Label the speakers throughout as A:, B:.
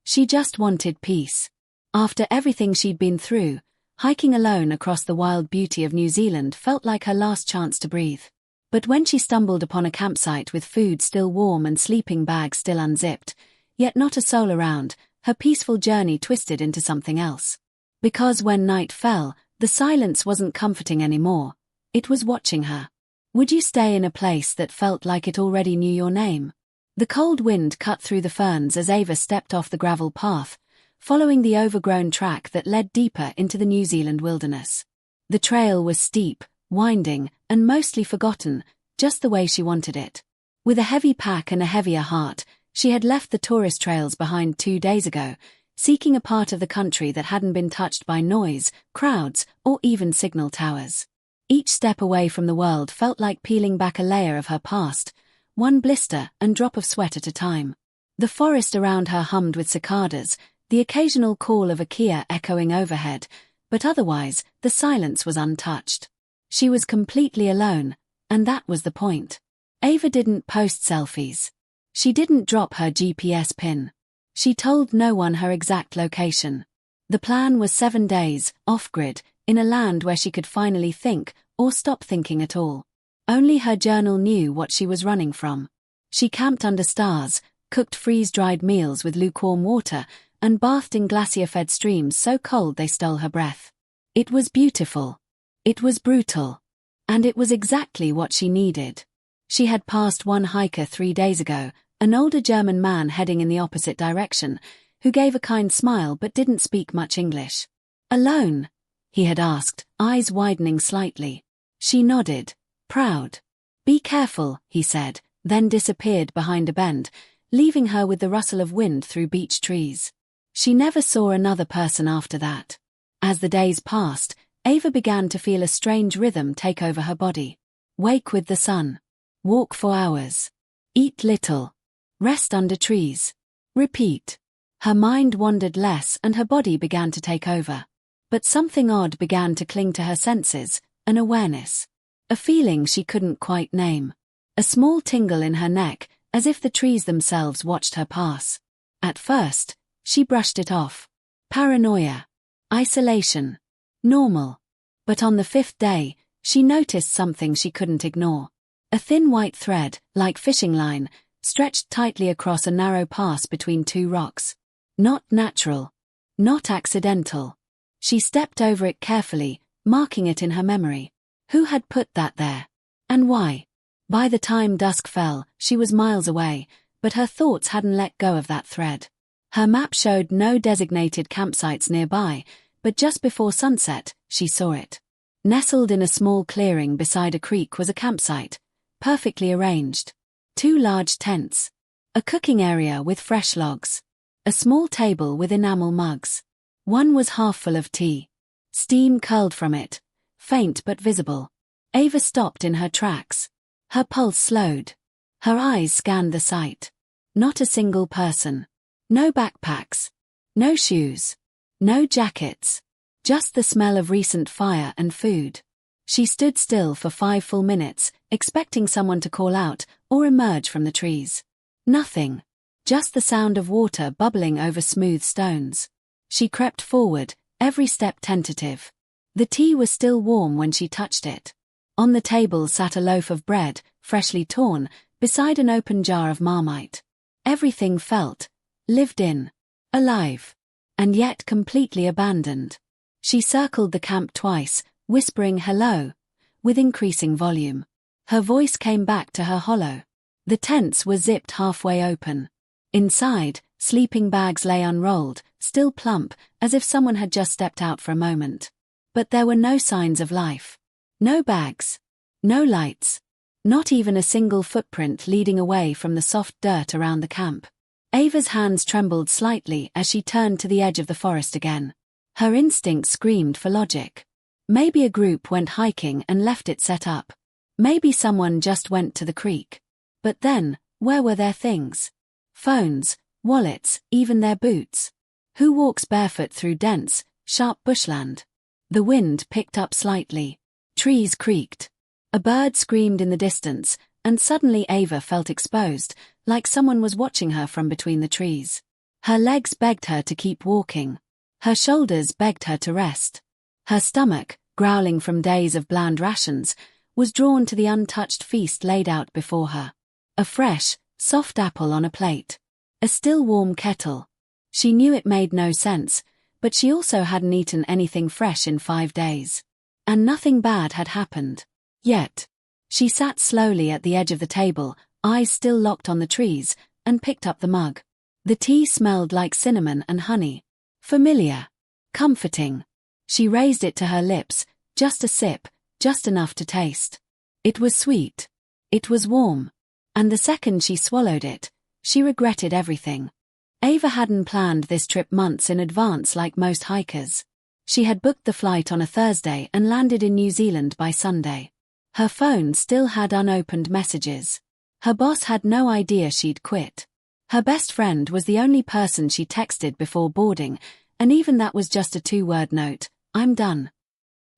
A: She just wanted peace. After everything she'd been through, hiking alone across the wild beauty of New Zealand felt like her last chance to breathe. But when she stumbled upon a campsite with food still warm and sleeping bags still unzipped, yet not a soul around, her peaceful journey twisted into something else. Because when night fell, the silence wasn't comforting anymore. It was watching her. Would you stay in a place that felt like it already knew your name? The cold wind cut through the ferns as Ava stepped off the gravel path, following the overgrown track that led deeper into the New Zealand wilderness. The trail was steep, winding, and mostly forgotten, just the way she wanted it. With a heavy pack and a heavier heart, she had left the tourist trails behind 2 days ago, seeking a part of the country that hadn't been touched by noise, crowds, or even signal towers. Each step away from the world felt like peeling back a layer of her past, one blister and drop of sweat at a time. The forest around her hummed with cicadas, the occasional call of a kia echoing overhead, but otherwise, the silence was untouched. She was completely alone, and that was the point. Ava didn't post selfies. She didn't drop her GPS pin. She told no one her exact location. The plan was 7 days, off-grid, in a land where she could finally think, or stop thinking at all. Only her journal knew what she was running from. She camped under stars, cooked freeze-dried meals with lukewarm water, and bathed in glacier-fed streams so cold they stole her breath. It was beautiful. It was brutal. And it was exactly what she needed. She had passed one hiker 3 days ago, an older German man heading in the opposite direction, who gave a kind smile but didn't speak much English. "Alone?" he had asked, eyes widening slightly. She nodded. Proud. "Be careful," he said, then disappeared behind a bend, leaving her with the rustle of wind through beech trees. She never saw another person after that. As the days passed, Ava began to feel a strange rhythm take over her body. Wake with the sun. Walk for hours. Eat little. Rest under trees. Repeat. Her mind wandered less and her body began to take over. But something odd began to cling to her senses, an awareness. A feeling she couldn't quite name. A small tingle in her neck, as if the trees themselves watched her pass. At first, she brushed it off. Paranoia. Isolation. Normal. But on the 5th day, she noticed something she couldn't ignore. A thin white thread, like fishing line, stretched tightly across a narrow pass between 2 rocks. Not natural. Not accidental. She stepped over it carefully, marking it in her memory. Who had put that there? And why? By the time dusk fell, she was miles away, but her thoughts hadn't let go of that thread. Her map showed no designated campsites nearby, but just before sunset, she saw it. Nestled in a small clearing beside a creek was a campsite, perfectly arranged. 2 large tents. A cooking area with fresh logs. A small table with enamel mugs. One was half full of tea. Steam curled from it, faint but visible. Ava stopped in her tracks. Her pulse slowed. Her eyes scanned the site. Not a single person. No backpacks. No shoes. No jackets. Just the smell of recent fire and food. She stood still for 5 full minutes, expecting someone to call out or emerge from the trees. Nothing. Just the sound of water bubbling over smooth stones. She crept forward, every step tentative. The tea was still warm when she touched it. On the table sat a loaf of bread, freshly torn, beside an open jar of Marmite. Everything felt lived in, alive, and yet completely abandoned. She circled the camp twice, whispering hello, with increasing volume. Her voice came back to her hollow. The tents were zipped halfway open. Inside, sleeping bags lay unrolled, still plump, as if someone had just stepped out for a moment. But there were no signs of life. No bags. No lights. Not even a single footprint leading away from the soft dirt around the camp. Ava's hands trembled slightly as she turned to the edge of the forest again. Her instinct screamed for logic. Maybe a group went hiking and left it set up. Maybe someone just went to the creek. But then, where were their things? Phones, wallets, even their boots. Who walks barefoot through dense, sharp bushland? The wind picked up slightly. Trees creaked. A bird screamed in the distance, and suddenly Ava felt exposed, like someone was watching her from between the trees. Her legs begged her to keep walking. Her shoulders begged her to rest. Her stomach, growling from days of bland rations, was drawn to the untouched feast laid out before her. A fresh, soft apple on a plate. A still warm kettle. She knew it made no sense, but she also hadn't eaten anything fresh in 5 days. And nothing bad had happened. Yet. She sat slowly at the edge of the table, eyes still locked on the trees, and picked up the mug. The tea smelled like cinnamon and honey. Familiar. Comforting. She raised it to her lips, just a sip, just enough to taste. It was sweet. It was warm. And the second she swallowed it, she regretted everything. Ava hadn't planned this trip months in advance like most hikers. She had booked the flight on a Thursday and landed in New Zealand by Sunday. Her phone still had unopened messages. Her boss had no idea she'd quit. Her best friend was the only person she texted before boarding, and even that was just a 2-word note, "I'm done."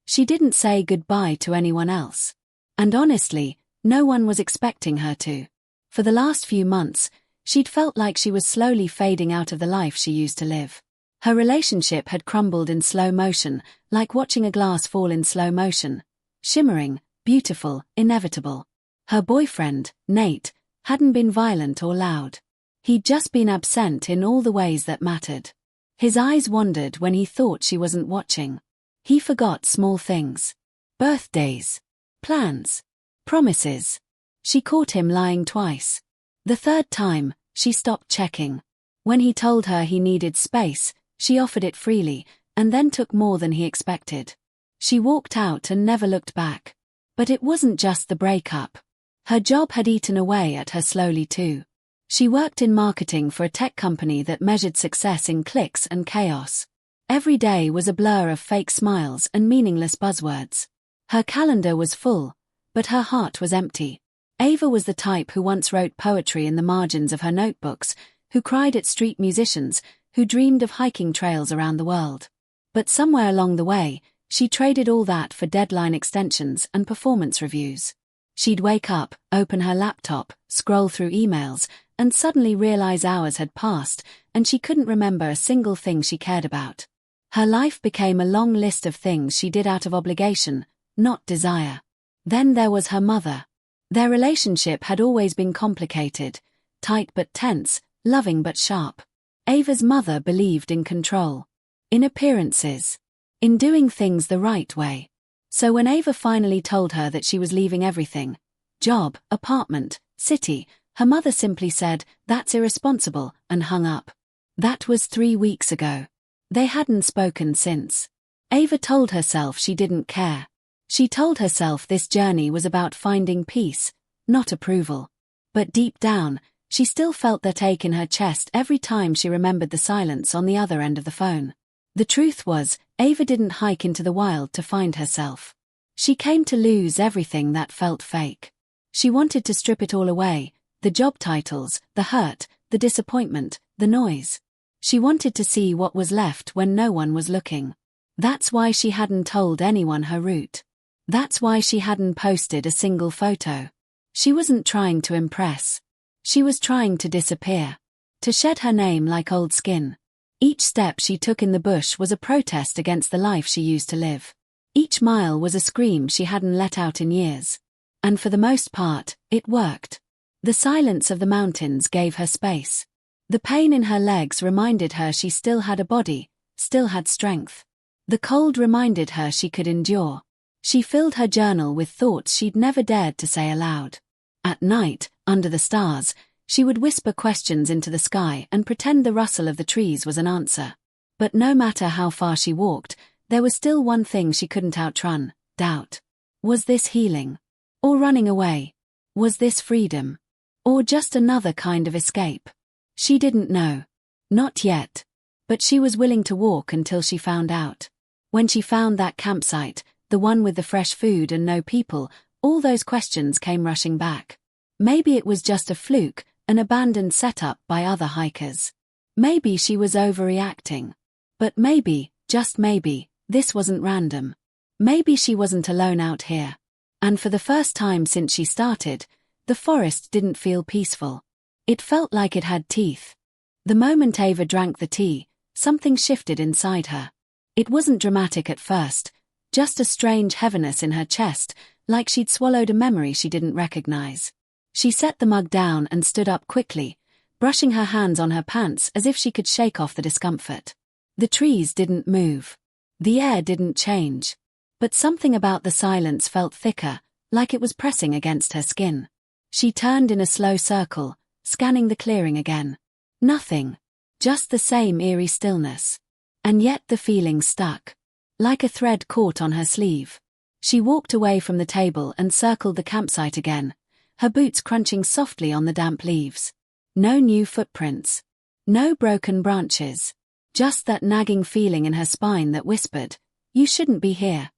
A: She didn't say goodbye to anyone else. And honestly, no one was expecting her to. For the last few months, she'd felt like she was slowly fading out of the life she used to live. Her relationship had crumbled in slow motion, like watching a glass fall in slow motion. Shimmering, beautiful, inevitable. Her boyfriend, Nate, hadn't been violent or loud. He'd just been absent in all the ways that mattered. His eyes wandered when he thought she wasn't watching. He forgot small things. Birthdays. Plans. Promises. She caught him lying twice. The third time, she stopped checking. When he told her he needed space, she offered it freely, and then took more than he expected. She walked out and never looked back. But it wasn't just the breakup. Her job had eaten away at her slowly too. She worked in marketing for a tech company that measured success in clicks and chaos. Every day was a blur of fake smiles and meaningless buzzwords. Her calendar was full, but her heart was empty. Ava was the type who once wrote poetry in the margins of her notebooks, who cried at street musicians, who dreamed of hiking trails around the world. But somewhere along the way, she traded all that for deadline extensions and performance reviews. She'd wake up, open her laptop, scroll through emails, and suddenly realize hours had passed, and she couldn't remember a single thing she cared about. Her life became a long list of things she did out of obligation, not desire. Then there was her mother. Their relationship had always been complicated, tight but tense, loving but sharp. Ava's mother believed in control. In appearances. In doing things the right way. So when Ava finally told her that she was leaving everything, job, apartment, city, her mother simply said, "That's irresponsible," and hung up. That was 3 weeks ago. They hadn't spoken since. Ava told herself she didn't care. She told herself this journey was about finding peace, not approval. But deep down, she still felt that ache in her chest every time she remembered the silence on the other end of the phone. The truth was, Ava didn't hike into the wild to find herself. She came to lose everything that felt fake. She wanted to strip it all away, the job titles, the hurt, the disappointment, the noise. She wanted to see what was left when no one was looking. That's why she hadn't told anyone her route. That's why she hadn't posted a single photo. She wasn't trying to impress. She was trying to disappear. To shed her name like old skin. Each step she took in the bush was a protest against the life she used to live. Each mile was a scream she hadn't let out in years. And for the most part, it worked. The silence of the mountains gave her space. The pain in her legs reminded her she still had a body, still had strength. The cold reminded her she could endure. She filled her journal with thoughts she'd never dared to say aloud. At night, under the stars, she would whisper questions into the sky and pretend the rustle of the trees was an answer. But no matter how far she walked, there was still one thing she couldn't outrun: doubt. Was this healing? Or running away? Was this freedom? Or just another kind of escape? She didn't know. Not yet. But she was willing to walk until she found out. When she found that campsite, the one with the fresh food and no people, all those questions came rushing back. Maybe it was just a fluke, an abandoned setup by other hikers. Maybe she was overreacting. But maybe, just maybe, this wasn't random. Maybe she wasn't alone out here. And for the first time since she started, the forest didn't feel peaceful. It felt like it had teeth. The moment Ava drank the tea, something shifted inside her. It wasn't dramatic at first, just a strange heaviness in her chest, like she'd swallowed a memory she didn't recognize. She set the mug down and stood up quickly, brushing her hands on her pants as if she could shake off the discomfort. The trees didn't move. The air didn't change. But something about the silence felt thicker, like it was pressing against her skin. She turned in a slow circle, scanning the clearing again. Nothing. Just the same eerie stillness. And yet the feeling stuck. Like a thread caught on her sleeve. She walked away from the table and circled the campsite again, her boots crunching softly on the damp leaves. No new footprints. No broken branches. Just that nagging feeling in her spine that whispered, "You shouldn't be here."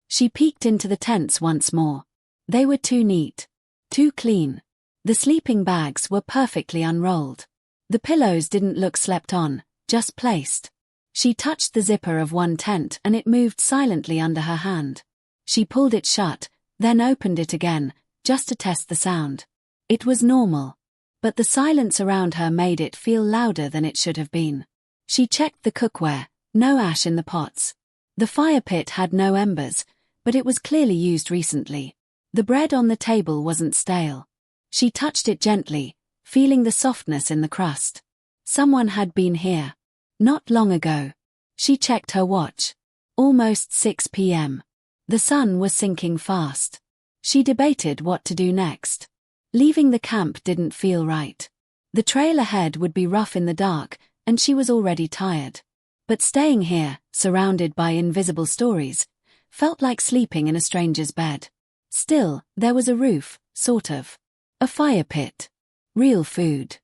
A: She peeked into the tents once more. They were too neat. Too clean. The sleeping bags were perfectly unrolled. The pillows didn't look slept on, just placed. She touched the zipper of one tent and it moved silently under her hand. She pulled it shut, then opened it again, just to test the sound. It was normal. But the silence around her made it feel louder than it should have been. She checked the cookware, no ash in the pots. The fire pit had no embers, but it was clearly used recently. The bread on the table wasn't stale. She touched it gently, feeling the softness in the crust. Someone had been here. Not long ago. She checked her watch. Almost 6 p.m. The sun was sinking fast. She debated what to do next. Leaving the camp didn't feel right. The trail ahead would be rough in the dark, and she was already tired. But staying here, surrounded by invisible stories, felt like sleeping in a stranger's bed. Still, there was a roof, sort of. A fire pit. Real food.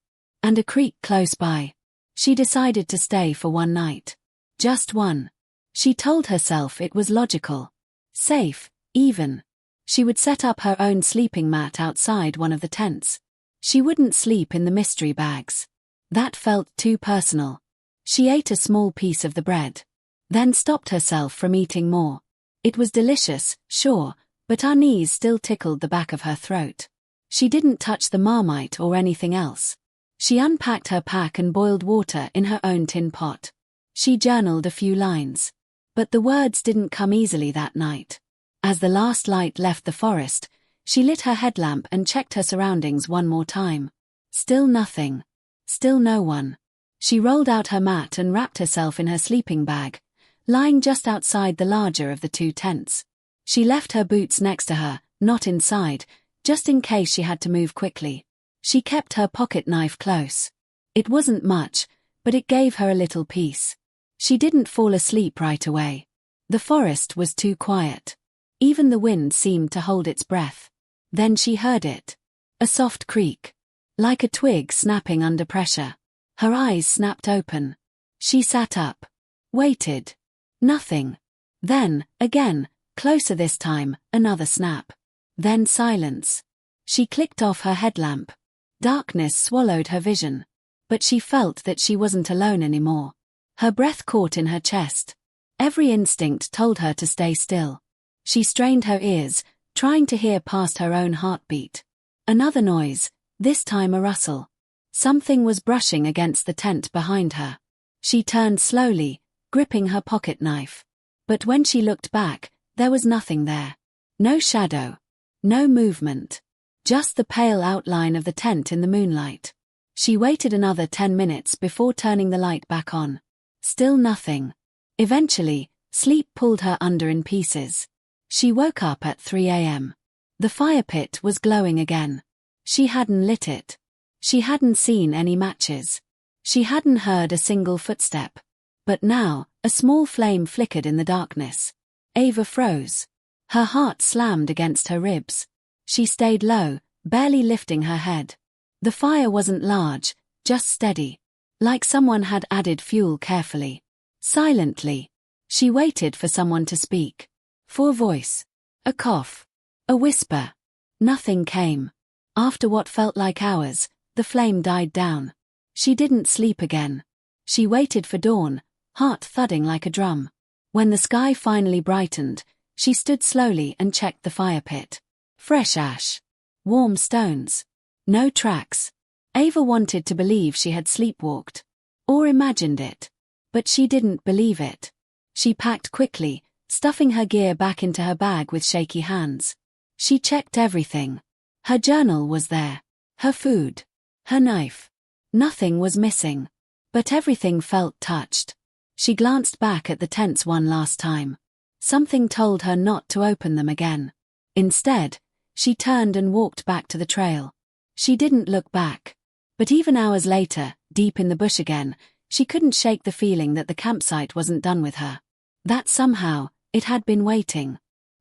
A: And a creek close by. She decided to stay for one night. Just one. She told herself it was logical. Safe, even. She would set up her own sleeping mat outside one of the tents. She wouldn't sleep in the mystery bags. That felt too personal. She ate a small piece of the bread. Then stopped herself from eating more. It was delicious, sure, but her knees still tickled the back of her throat. She didn't touch the Marmite or anything else. She unpacked her pack and boiled water in her own tin pot. She journaled a few lines. But the words didn't come easily that night. As the last light left the forest, she lit her headlamp and checked her surroundings one more time. Still nothing. Still no one. She rolled out her mat and wrapped herself in her sleeping bag, lying just outside the larger of the two tents. She left her boots next to her, not inside, just in case she had to move quickly. She kept her pocket knife close. It wasn't much, but it gave her a little peace. She didn't fall asleep right away. The forest was too quiet. Even the wind seemed to hold its breath. Then she heard it. A soft creak. Like a twig snapping under pressure. Her eyes snapped open. She sat up. Waited. Nothing. Then, again, closer this time, another snap. Then silence. She clicked off her headlamp. Darkness swallowed her vision. But she felt that she wasn't alone anymore. Her breath caught in her chest. Every instinct told her to stay still. She strained her ears, trying to hear past her own heartbeat. Another noise, this time a rustle. Something was brushing against the tent behind her. She turned slowly, gripping her pocket knife. But when she looked back, there was nothing there. No shadow. No movement. Just the pale outline of the tent in the moonlight. She waited another 10 minutes before turning the light back on. Still nothing. Eventually, sleep pulled her under in pieces. She woke up at 3 a.m. The fire pit was glowing again. She hadn't lit it. She hadn't seen any matches. She hadn't heard a single footstep. But now, a small flame flickered in the darkness. Ava froze. Her heart slammed against her ribs. She stayed low, barely lifting her head. The fire wasn't large, just steady. Like someone had added fuel carefully. Silently. She waited for someone to speak. For a voice. A cough. A whisper. Nothing came. After what felt like hours, the flame died down. She didn't sleep again. She waited for dawn, heart thudding like a drum. When the sky finally brightened, she stood slowly and checked the fire pit. Fresh ash. Warm stones. No tracks. Ava wanted to believe she had sleepwalked. Or imagined it. But she didn't believe it. She packed quickly, stuffing her gear back into her bag with shaky hands. She checked everything. Her journal was there. Her food. Her knife. Nothing was missing. But everything felt touched. She glanced back at the tents one last time. Something told her not to open them again. Instead, she turned and walked back to the trail. She didn't look back. But even hours later, deep in the bush again, she couldn't shake the feeling that the campsite wasn't done with her. That somehow, it had been waiting.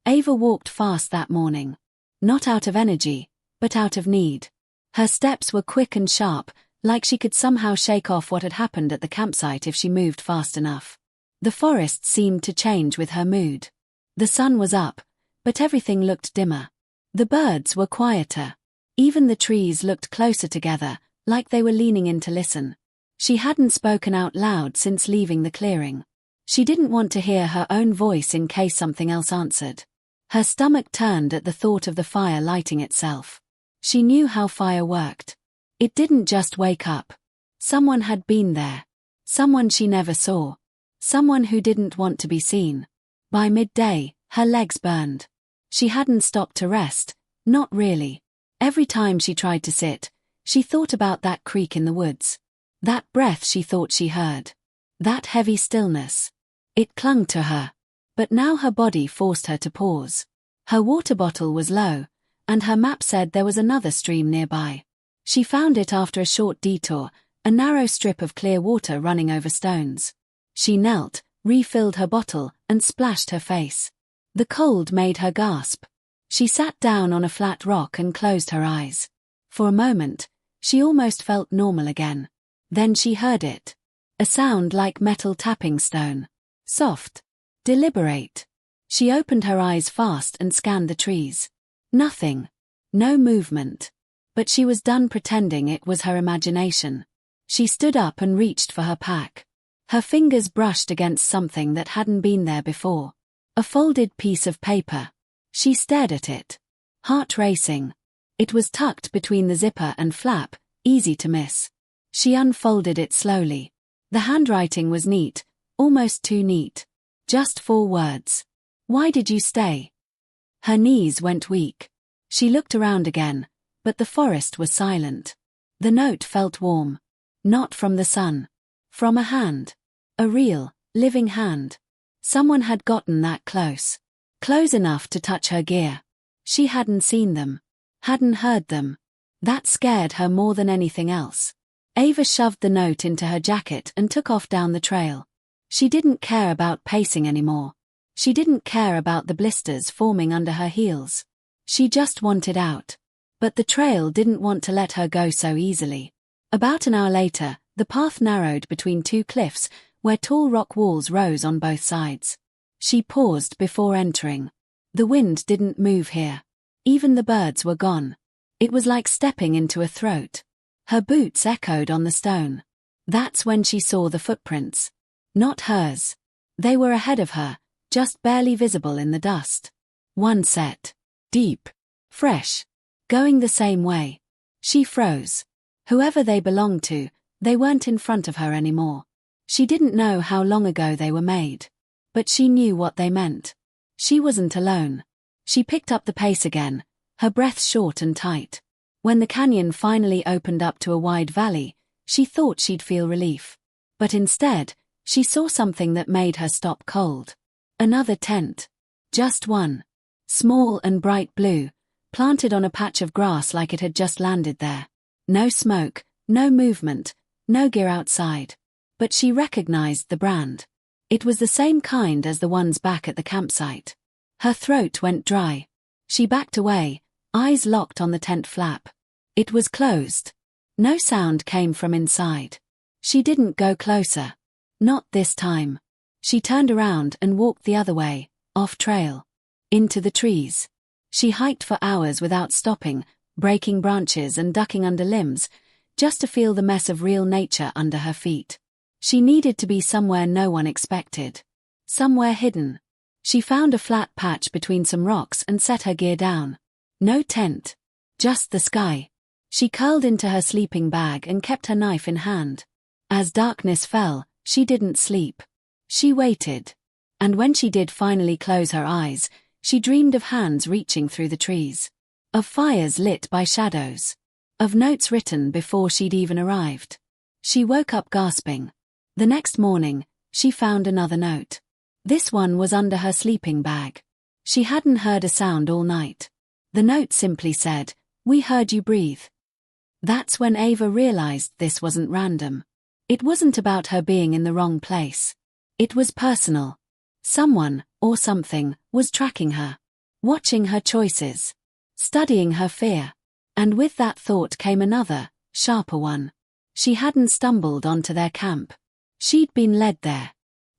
A: Ava walked fast that morning. Not out of energy, but out of need. Her steps were quick and sharp, like she could somehow shake off what had happened at the campsite if she moved fast enough. The forest seemed to change with her mood. The sun was up, but everything looked dimmer. The birds were quieter. Even the trees looked closer together, like they were leaning in to listen. She hadn't spoken out loud since leaving the clearing. She didn't want to hear her own voice in case something else answered. Her stomach turned at the thought of the fire lighting itself. She knew how fire worked. It didn't just wake up. Someone had been there. Someone she never saw. Someone who didn't want to be seen. By midday, her legs burned. She hadn't stopped to rest, not really. Every time she tried to sit, she thought about that creak in the woods. That breath she thought she heard. That heavy stillness. It clung to her. But now her body forced her to pause. Her water bottle was low, and her map said there was another stream nearby. She found it after a short detour, a narrow strip of clear water running over stones. She knelt, refilled her bottle, and splashed her face. The cold made her gasp. She sat down on a flat rock and closed her eyes. For a moment, she almost felt normal again. Then she heard it. A sound like metal tapping stone. Soft. Deliberate. She opened her eyes fast and scanned the trees. Nothing. No movement. But she was done pretending it was her imagination. She stood up and reached for her pack. Her fingers brushed against something that hadn't been there before. A folded piece of paper. She stared at it. Heart racing. It was tucked between the zipper and flap, easy to miss. She unfolded it slowly. The handwriting was neat, almost too neat. Just 4 words. Why did you stay? Her knees went weak. She looked around again, but the forest was silent. The note felt warm. Not from the sun. From a hand. A real, living hand. Someone had gotten that close. Close enough to touch her gear. She hadn't seen them. Hadn't heard them. That scared her more than anything else. Ava shoved the note into her jacket and took off down the trail. She didn't care about pacing anymore. She didn't care about the blisters forming under her heels. She just wanted out. But the trail didn't want to let her go so easily. About an hour later, the path narrowed between 2 cliffs, where tall rock walls rose on both sides. She paused before entering. The wind didn't move here. Even the birds were gone. It was like stepping into a throat. Her boots echoed on the stone. That's when she saw the footprints. Not hers. They were ahead of her, just barely visible in the dust. One set. Deep. Fresh. Going the same way. She froze. Whoever they belonged to, they weren't in front of her anymore. She didn't know how long ago they were made. But she knew what they meant. She wasn't alone. She picked up the pace again, her breath short and tight. When the canyon finally opened up to a wide valley, she thought she'd feel relief. But instead, she saw something that made her stop cold. Another tent. Just one. Small and bright blue, planted on a patch of grass like it had just landed there. No smoke, no movement, no gear outside. But she recognized the brand. It was the same kind as the ones back at the campsite. Her throat went dry. She backed away, eyes locked on the tent flap. It was closed. No sound came from inside. She didn't go closer. Not this time. She turned around and walked the other way, off trail. Into the trees. She hiked for hours without stopping, breaking branches and ducking under limbs, just to feel the mess of real nature under her feet. She needed to be somewhere no one expected. Somewhere hidden. She found a flat patch between some rocks and set her gear down. No tent. Just the sky. She curled into her sleeping bag and kept her knife in hand. As darkness fell, she didn't sleep. She waited. And when she did finally close her eyes, she dreamed of hands reaching through the trees. Of fires lit by shadows. Of notes written before she'd even arrived. She woke up gasping. The next morning, she found another note. This one was under her sleeping bag. She hadn't heard a sound all night. The note simply said, "We heard you breathe." That's when Ava realized this wasn't random. It wasn't about her being in the wrong place. It was personal. Someone, or something, was tracking her. Watching her choices. Studying her fear. And with that thought came another, sharper one. She hadn't stumbled onto their camp. She'd been led there.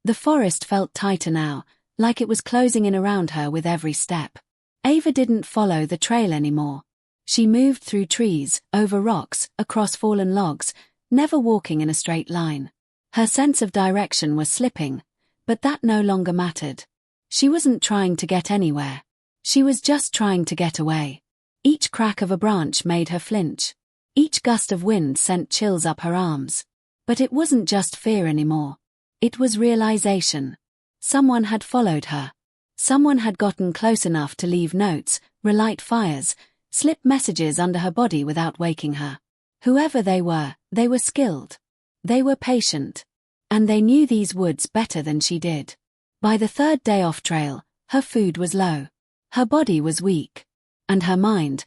A: The forest felt tighter now, like it was closing in around her with every step. Ava didn't follow the trail anymore. She moved through trees, over rocks, across fallen logs, never walking in a straight line. Her sense of direction was slipping, but that no longer mattered. She wasn't trying to get anywhere. She was just trying to get away. Each crack of a branch made her flinch. Each gust of wind sent chills up her arms. But it wasn't just fear anymore. It was realization. Someone had followed her. Someone had gotten close enough to leave notes, relight fires, slip messages under her body without waking her. Whoever they were skilled. They were patient. And they knew these woods better than she did. By the third day off trail, her food was low. Her body was weak. And her mind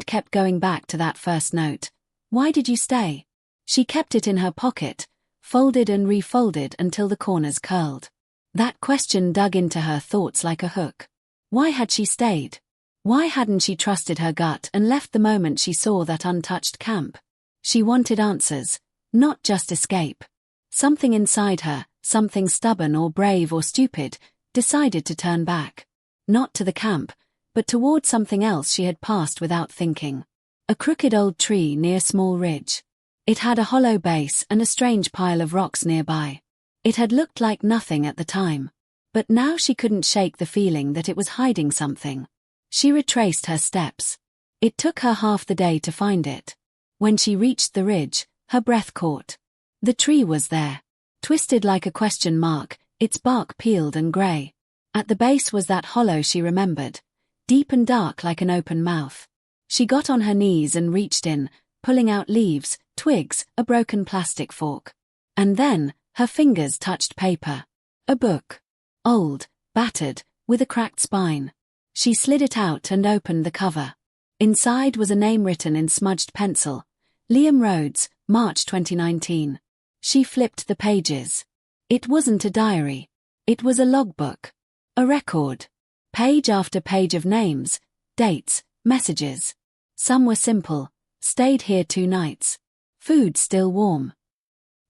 A: kept going back to that first note. Why did you stay? She kept it in her pocket, folded and refolded until the corners curled. That question dug into her thoughts like a hook. Why had she stayed? Why hadn't she trusted her gut and left the moment she saw that untouched camp? She wanted answers, not just escape. Something inside her, something stubborn or brave or stupid, decided to turn back. Not to the camp, but toward something else she had passed without thinking. A crooked old tree near a small ridge. It had a hollow base and a strange pile of rocks nearby. It had looked like nothing at the time. But now she couldn't shake the feeling that it was hiding something. She retraced her steps. It took her half the day to find it. When she reached the ridge, her breath caught. The tree was there. Twisted like a question mark, its bark peeled and grey. At the base was that hollow she remembered. Deep and dark like an open mouth. She got on her knees and reached in, pulling out leaves, twigs, a broken plastic fork. And then, her fingers touched paper. A book. Old, battered, with a cracked spine. She slid it out and opened the cover. Inside was a name written in smudged pencil. Liam Rhodes, March 2019. She flipped the pages. It wasn't a diary. It was a logbook. A record. Page after page of names, dates, messages. Some were simple. Stayed here 2 nights. Food still warm.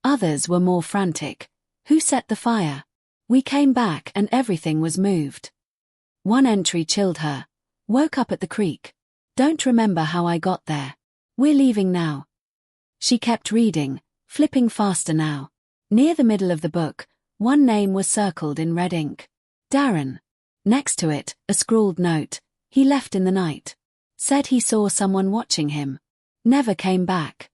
A: Others were more frantic. Who set the fire? We came back and everything was moved. One entry chilled her. Woke up at the creek. Don't remember how I got there. We're leaving now. She kept reading, flipping faster now. Near the middle of the book, one name was circled in red ink. Darren. Next to it, a scrawled note. He left in the night. Said he saw someone watching him. Never came back.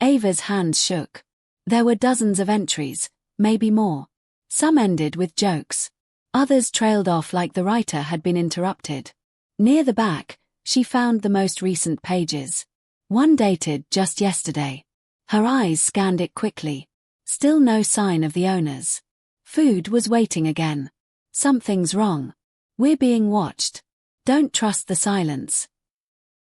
A: Ava's hands shook. There were dozens of entries, maybe more. Some ended with jokes. Others trailed off like the writer had been interrupted. Near the back, she found the most recent pages. One dated just yesterday. Her eyes scanned it quickly. Still no sign of the owners. Food was waiting again. Something's wrong. We're being watched. Don't trust the silence.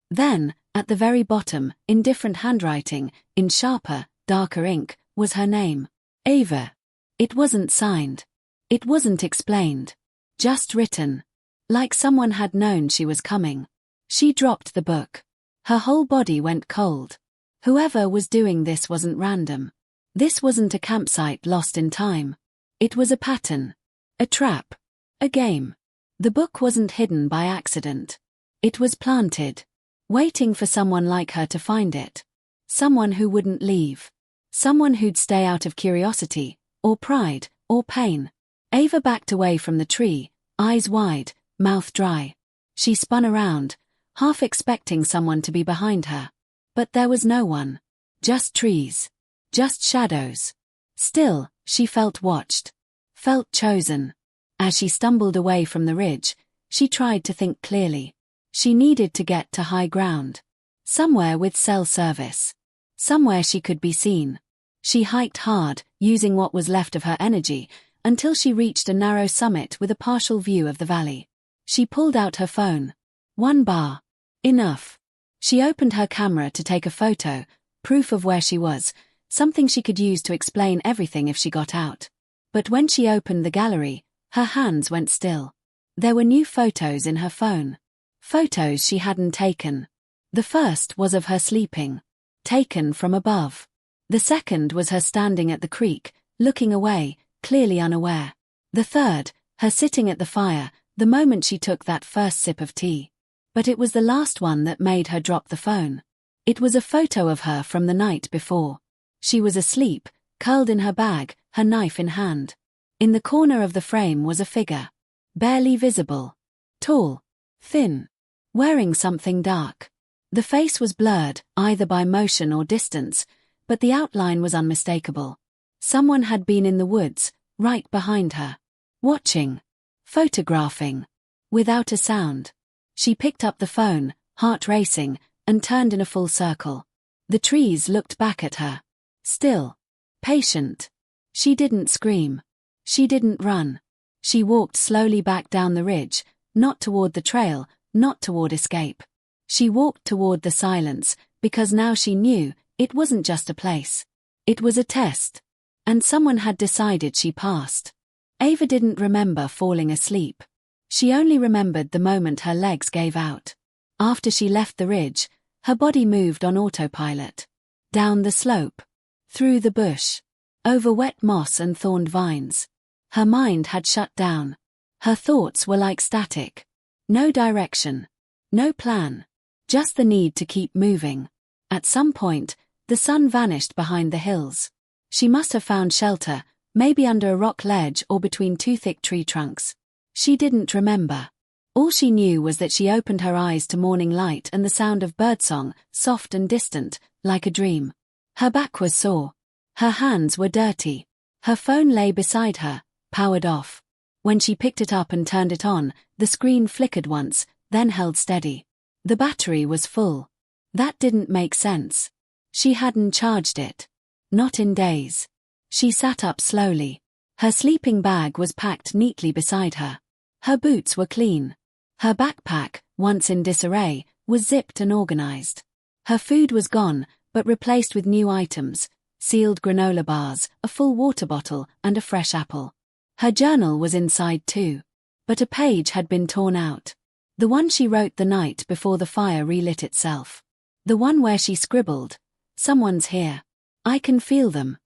A: Then, at the very bottom, in different handwriting, in sharper, darker ink, was her name. Ava. It wasn't signed. It wasn't explained. Just written. Like someone had known she was coming. She dropped the book. Her whole body went cold. Whoever was doing this wasn't random. This wasn't a campsite lost in time. It was a pattern. A trap. A game. The book wasn't hidden by accident. It was planted. Waiting for someone like her to find it. Someone who wouldn't leave. Someone who'd stay out of curiosity, or pride, or pain. Ava backed away from the tree, eyes wide, mouth dry. She spun around, half expecting someone to be behind her. But there was no one. Just trees. Just shadows. Still, she felt watched. Felt chosen. As she stumbled away from the ridge, she tried to think clearly. She needed to get to high ground. Somewhere with cell service. Somewhere she could be seen. She hiked hard, using what was left of her energy, until she reached a narrow summit with a partial view of the valley. She pulled out her phone. 1 bar. Enough. She opened her camera to take a photo, proof of where she was, something she could use to explain everything if she got out. But when she opened the gallery, her hands went still. There were new photos in her phone. Photos she hadn't taken. The first was of her sleeping. Taken from above. The second was her standing at the creek, looking away, clearly unaware. The third, her sitting at the fire, the moment she took that first sip of tea. But it was the last one that made her drop the phone. It was a photo of her from the night before. She was asleep, curled in her bag, her knife in hand. In the corner of the frame was a figure. Barely visible. Tall. Thin. Wearing something dark. The face was blurred, either by motion or distance, but the outline was unmistakable. Someone had been in the woods, right behind her. Watching. Photographing. Without a sound. She picked up the phone, heart racing, and turned in a full circle. The trees looked back at her. Still. Patient. She didn't scream. She didn't run. She walked slowly back down the ridge, not toward the trail, not toward escape. She walked toward the silence, because now she knew, it wasn't just a place. It was a test. And someone had decided she passed. Ava didn't remember falling asleep. She only remembered the moment her legs gave out. After she left the ridge, her body moved on autopilot. Down the slope. Through the bush. Over wet moss and thorned vines. Her mind had shut down. Her thoughts were like static. No direction. No plan. Just the need to keep moving. At some point, the sun vanished behind the hills. She must have found shelter, maybe under a rock ledge or between two thick tree trunks. She didn't remember. All she knew was that she opened her eyes to morning light and the sound of birdsong, soft and distant, like a dream. Her back was sore. Her hands were dirty. Her phone lay beside her, powered off. When she picked it up and turned it on, the screen flickered once, then held steady. The battery was full. That didn't make sense. She hadn't charged it. Not in days. She sat up slowly. Her sleeping bag was packed neatly beside her. Her boots were clean. Her backpack, once in disarray, was zipped and organized. Her food was gone, but replaced with new items, sealed granola bars, a full water bottle, and a fresh apple. Her journal was inside too. But a page had been torn out. The one she wrote the night before the fire relit itself. The one where she scribbled, "Someone's here. I can feel them."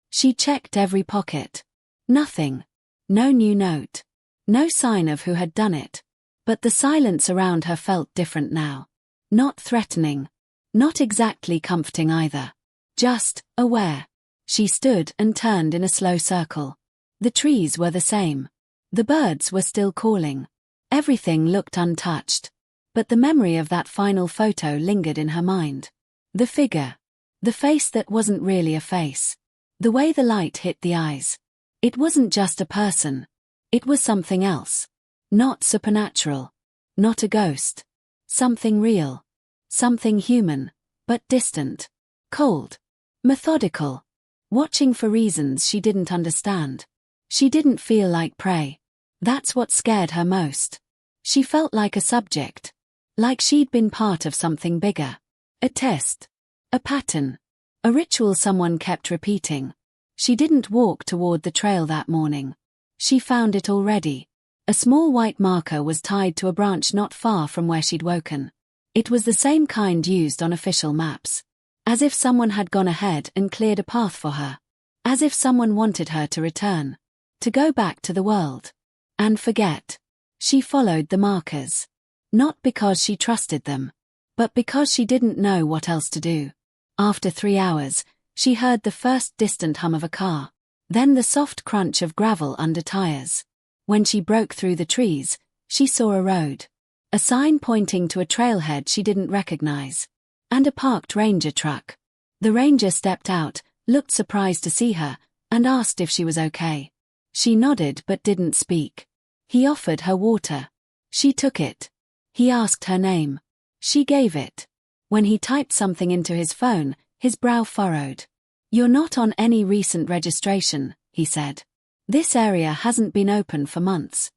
A: She checked every pocket. Nothing. No new note. No sign of who had done it. But the silence around her felt different now. Not threatening. Not exactly comforting either. Just aware. She stood and turned in a slow circle. The trees were the same. The birds were still calling. Everything looked untouched. But the memory of that final photo lingered in her mind. The figure. The face that wasn't really a face. The way the light hit the eyes. It wasn't just a person. It was something else. Not supernatural. Not a ghost. Something real. Something human, but distant. Cold. Methodical. Watching for reasons she didn't understand. She didn't feel like prey. That's what scared her most. She felt like a subject. Like she'd been part of something bigger. A test. A pattern. A ritual someone kept repeating. She didn't walk toward the trail that morning. She found it already. A small white marker was tied to a branch not far from where she'd woken. It was the same kind used on official maps. As if someone had gone ahead and cleared a path for her. As if someone wanted her to return. To go back to the world. And forget. She followed the markers. Not because she trusted them. But because she didn't know what else to do. After 3 hours, she heard the first distant hum of a car. Then the soft crunch of gravel under tires. When she broke through the trees, she saw a road. A sign pointing to a trailhead she didn't recognize. and a parked ranger truck. The ranger stepped out, looked surprised to see her, and asked if she was okay. She nodded but didn't speak. He offered her water. She took it. He asked her name. She gave it. When he typed something into his phone, his brow furrowed. "You're not on any recent registration," he said. "This area hasn't been open for months."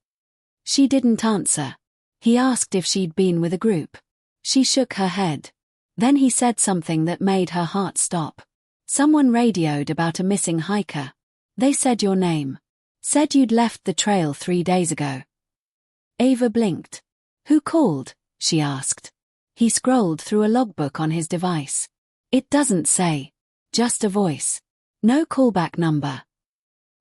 A: She didn't answer. He asked if she'd been with a group. She shook her head. Then he said something that made her heart stop. "Someone radioed about a missing hiker. They said your name. Said you'd left the trail 3 days ago." Ava blinked. "Who called?" she asked. He scrolled through a logbook on his device. "It doesn't say. Just a voice. No callback number."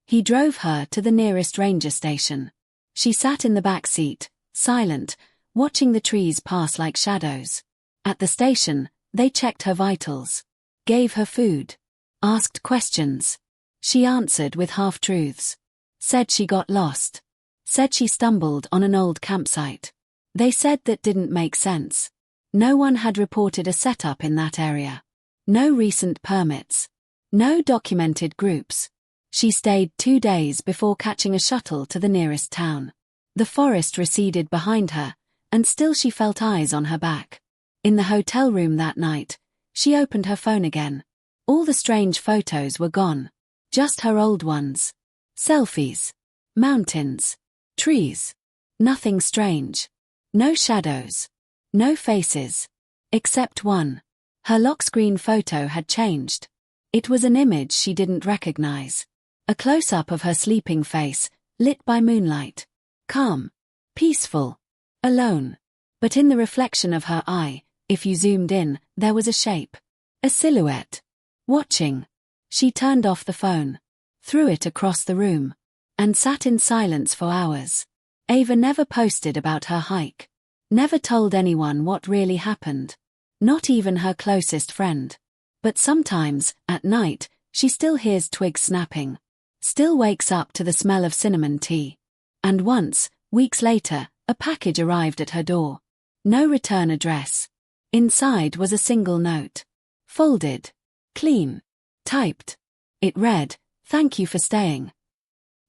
A: He drove her to the nearest ranger station. She sat in the back seat, silent, watching the trees pass like shadows. At the station, they checked her vitals. Gave her food. Asked questions. She answered with half-truths. Said she got lost. Said she stumbled on an old campsite. They said that didn't make sense. No one had reported a setup in that area. No recent permits. No documented groups. She stayed 2 days before catching a shuttle to the nearest town. The forest receded behind her, and still she felt eyes on her back. In the hotel room that night, she opened her phone again. All the strange photos were gone. Just her old ones. Selfies. Mountains. Trees. Nothing strange. No shadows. No faces. Except one. Her lock screen photo had changed. It was an image she didn't recognize. A close-up of her sleeping face, lit by moonlight. Calm. Peaceful. Alone. But in the reflection of her eye, if you zoomed in, there was a shape. A silhouette. Watching. She turned off the phone. Threw it across the room. And sat in silence for hours. Ava never posted about her hike. Never told anyone what really happened. Not even her closest friend. But sometimes, at night, she still hears twigs snapping. Still wakes up to the smell of cinnamon tea. And once, weeks later, a package arrived at her door. No return address. Inside was a single note. Folded. Clean. Typed. It read, "Thank you for staying."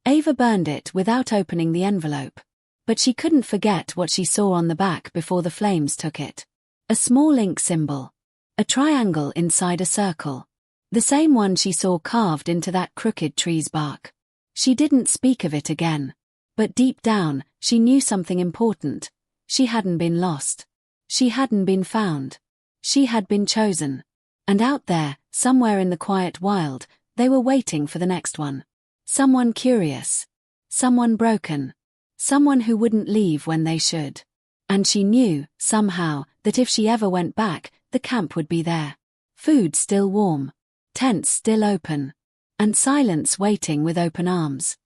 A: Ava burned it without opening the envelope. But she couldn't forget what she saw on the back before the flames took it. A small ink symbol. A triangle inside a circle. The same one she saw carved into that crooked tree's bark. She didn't speak of it again. But deep down, she knew something important. She hadn't been lost. She hadn't been found. She had been chosen. And out there, somewhere in the quiet wild, they were waiting for the next one. Someone curious. Someone broken. Someone who wouldn't leave when they should. And she knew, somehow, that if she ever went back, the camp would be there. Food still warm. Tents still open. And silence waiting with open arms.